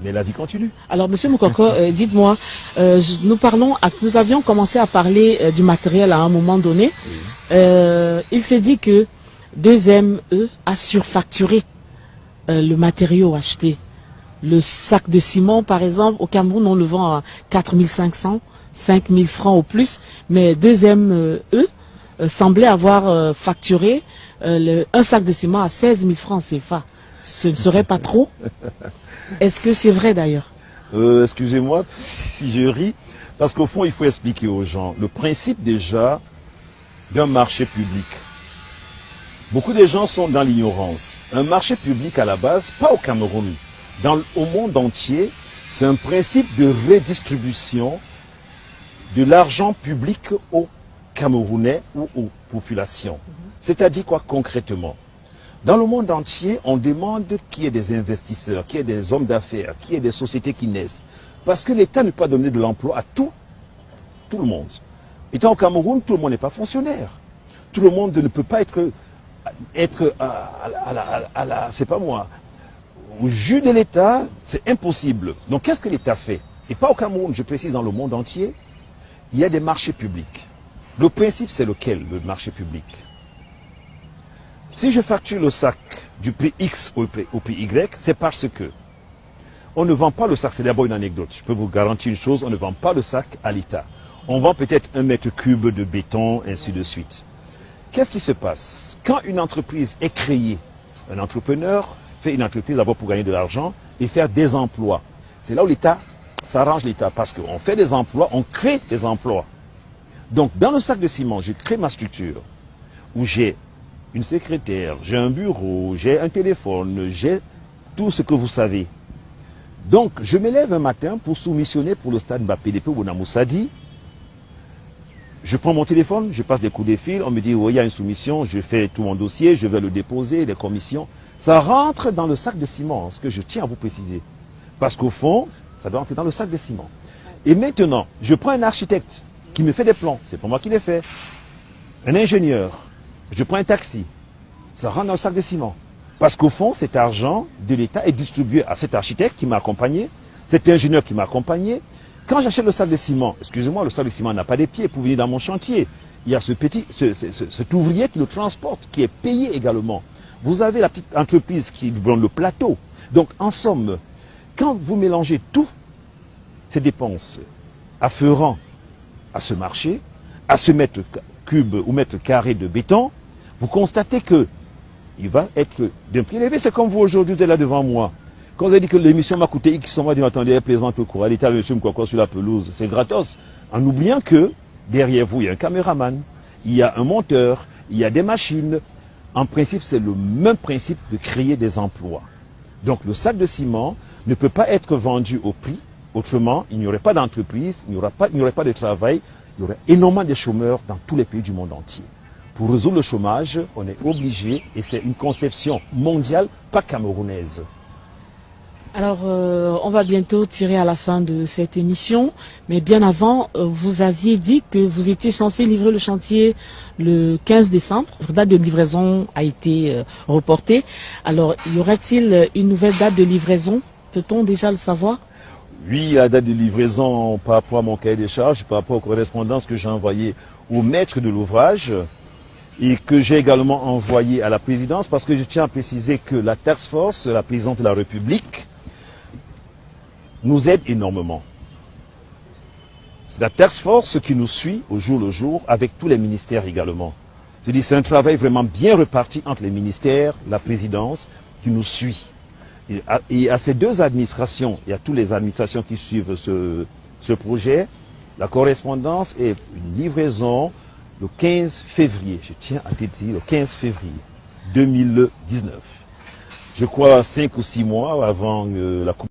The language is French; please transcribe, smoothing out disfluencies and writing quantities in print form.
Mais la vie continue. Alors, Monsieur Moukoko, dites-moi, nous avions commencé à parler du matériel à un moment donné. Oui. Il s'est dit que 2ME a surfacturé le matériau acheté. Le sac de ciment, par exemple, au Cameroun, on le vend à 4500, 5000 francs au plus, mais 2ME semblait avoir facturé un sac de ciment à 16 000 francs CFA. Ce ne serait pas trop? Est-ce que c'est vrai d'ailleurs? Excusez-moi si je ris, parce qu'au fond, il faut expliquer aux gens le principe déjà d'un marché public. Beaucoup de gens sont dans l'ignorance. Un marché public à la base, pas au Cameroun, au monde entier, c'est un principe de redistribution de l'argent public aux Camerounais ou aux populations. C'est-à-dire quoi concrètement? Dans le monde entier, on demande qu'il y ait des investisseurs, qu'il y ait des hommes d'affaires, qu'il y ait des sociétés qui naissent. Parce que l'État ne peut pas donner de l'emploi à tout le monde. Étant au Cameroun, tout le monde n'est pas fonctionnaire. Tout le monde ne peut pas être c'est pas moi, au jus de l'État, c'est impossible. Donc qu'est-ce que l'État fait? Et pas au Cameroun, je précise dans le monde entier, il y a des marchés publics. Le principe, c'est lequel, le marché public? Si je facture le sac du prix X au prix Y, c'est parce que on ne vend pas le sac. C'est d'abord une anecdote. Je peux vous garantir une chose, on ne vend pas le sac à l'État. On vend peut-être 1 mètre cube de béton, ainsi de suite. Qu'est-ce qui se passe? Quand une entreprise est créée, un entrepreneur fait une entreprise d'abord pour gagner de l'argent et faire des emplois. C'est là où l'État s'arrange l'État, parce qu'on fait des emplois, on crée des emplois. Donc dans le sac de ciment, je crée ma structure où j'ai une secrétaire, j'ai un bureau, j'ai un téléphone, j'ai tout ce que vous savez. Donc, je me lève un matin pour soumissionner pour le stade Mbappé-Dépé ou Namoussadi. Je prends mon téléphone, je passe des coups de fil, on me dit, oh, il y a une soumission, je fais tout mon dossier, je vais le déposer, les commissions. Ça rentre dans le sac de ciment, ce que je tiens à vous préciser. Parce qu'au fond, ça doit entrer dans le sac de ciment. Et maintenant, je prends un architecte qui me fait des plans, c'est pas moi qui les fais. Un ingénieur. Je prends un taxi, ça rentre dans le sac de ciment. Parce qu'au fond, cet argent de l'État est distribué à cet architecte qui m'a accompagné, cet ingénieur qui m'a accompagné. Quand j'achète le sac de ciment, excusez-moi, le sac de ciment n'a pas des pieds pour venir dans mon chantier. Il y a cet ouvrier qui le transporte, qui est payé également. Vous avez la petite entreprise qui vend le plateau. Donc, en somme, quand vous mélangez toutes ces dépenses afférentes à ce marché, à ce mètre cube ou mètre carré de béton, vous constatez que il va être d'un prix élevé. C'est comme vous aujourd'hui, vous êtes là devant moi. Quand vous avez dit que l'émission m'a coûté X, on m'a dit, attendez, plaisante quoi, l'État, monsieur Mkwakwa sur la pelouse, c'est gratos. En oubliant que derrière vous, il y a un caméraman, il y a un monteur, il y a des machines. En principe, c'est le même principe de créer des emplois. Donc le sac de ciment ne peut pas être vendu au prix. Autrement, il n'y aurait pas d'entreprise, il n'y aurait pas de travail, il y aurait énormément de chômeurs dans tous les pays du monde entier. Pour résoudre le chômage, on est obligé, et c'est une conception mondiale, pas camerounaise. Alors, on va bientôt tirer à la fin de cette émission, mais bien avant, vous aviez dit que vous étiez censé livrer le chantier le 15 décembre. Votre date de livraison a été reportée. Alors, y aura-t-il une nouvelle date de livraison? Peut-on déjà le savoir? Oui, la date de livraison par rapport à mon cahier des charges, par rapport aux correspondances que j'ai envoyées au maître de l'ouvrage et que j'ai également envoyé à la présidence, parce que je tiens à préciser que la task force, la présidence de la République, nous aide énormément. C'est la task force qui nous suit au jour le jour, avec tous les ministères également. C'est un travail vraiment bien reparti entre les ministères, la présidence, qui nous suit. Et à ces deux administrations, et à toutes les administrations qui suivent ce projet, la correspondance est une livraison le 15 février. Je tiens à te dire le 15 février 2019. Je crois 5 ou 6 mois avant la Coupe.